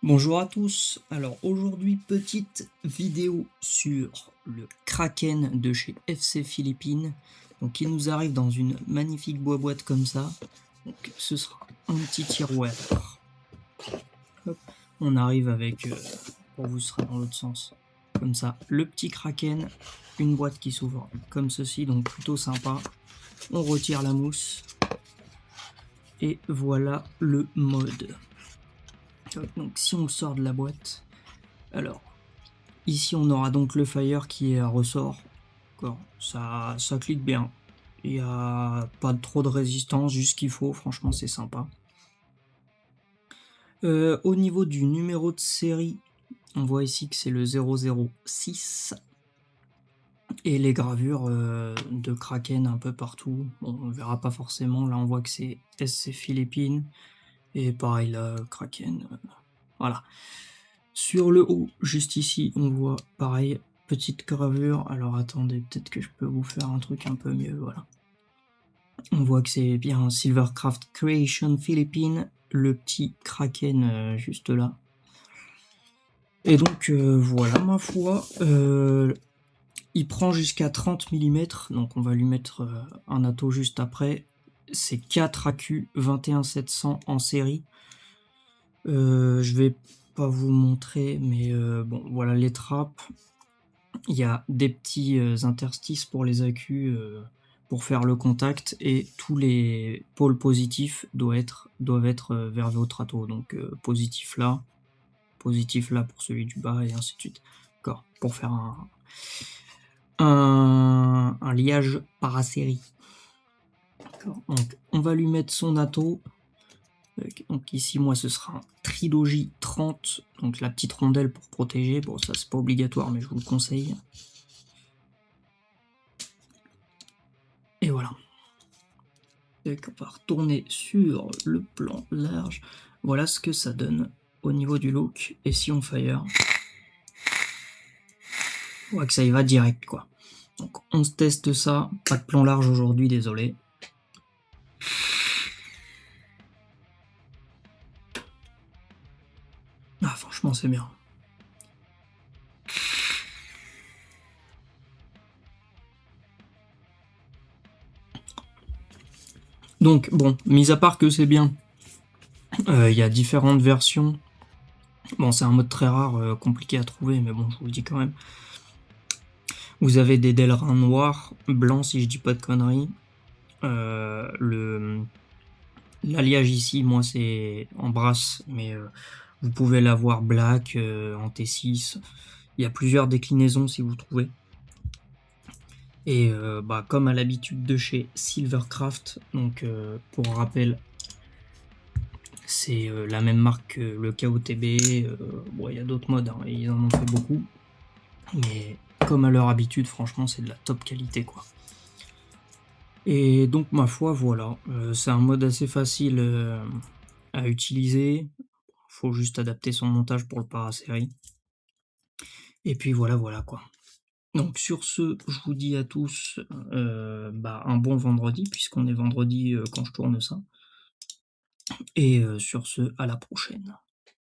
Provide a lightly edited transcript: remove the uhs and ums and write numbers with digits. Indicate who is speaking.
Speaker 1: Bonjour à tous, alors aujourd'hui petite vidéo sur le Kraken de chez FC Philippines. Donc il nous arrive dans une magnifique boîte comme ça. Donc ce sera un petit tiroir. Hop, on arrive avec, pour vous ce sera dans l'autre sens, comme ça, le petit Kraken, une boîte qui s'ouvre comme ceci, donc plutôt sympa. On retire la mousse et voilà le mode. Hop, donc si on le sort de la boîte, alors ici, on aura donc le Fire qui est à ressort. D'accord, ça clique bien. Il n'y a pas trop de résistance, juste ce qu'il faut. Franchement, c'est sympa. Au niveau du numéro de série, on voit ici que c'est le 006. Et les gravures de Kraken un peu partout. Bon, on ne verra pas forcément. Là, on voit que c'est SC Philippines. Et pareil, là, Kraken. Voilà. Sur le haut, juste ici, on voit pareil, petite gravure. Alors attendez, peut-être que je peux vous faire un truc un peu mieux, voilà. On voit que c'est bien Silvercraft Creation Philippines, le petit Kraken juste là. Et donc voilà, ma foi, il prend jusqu'à 30 mm, donc on va lui mettre un atto juste après. C'est 4 AQ 21700 en série. Je vais pas vous montrer, mais bon, voilà les trappes. Il y a des petits interstices pour les accus pour faire le contact et tous les pôles positifs doivent être vers votre atto. Donc positif là pour celui du bas et ainsi de suite. D'accord, pour faire un liage parasérie. Donc on va lui mettre son atto. Donc ici, moi, ce sera un Trilogy 30, donc la petite rondelle pour protéger. Bon, ça, c'est pas obligatoire, mais je vous le conseille. Et voilà. Donc, on va retourner sur le plan large. Voilà ce que ça donne au niveau du look. Et si on fire, on voit que ça y va direct, quoi. Donc, on se teste ça. Pas de plan large aujourd'hui, désolé. Ah, franchement, c'est bien. Donc, bon, mis à part que c'est bien, il y a différentes versions. Bon, c'est un mode très rare, compliqué à trouver, mais bon, je vous le dis quand même. Vous avez des Delrin noirs, blancs si je dis pas de conneries. L'alliage ici, moi c'est en brasse, mais vous pouvez l'avoir black, en T6. Il y a plusieurs déclinaisons si vous trouvez. Et bah, comme à l'habitude de chez Silvercraft, donc pour rappel, c'est la même marque que le KOTB. Bon, il y a d'autres modes, hein, ils en ont fait beaucoup. Mais comme à leur habitude, franchement, c'est de la top qualité, quoi. Et donc, ma foi, voilà, c'est un mode assez facile à utiliser. Faut juste adapter son montage pour le parasérie. Et puis voilà, voilà, quoi. Donc sur ce, je vous dis à tous, bah, un bon vendredi, puisqu'on est vendredi quand je tourne ça. Et sur ce, à la prochaine.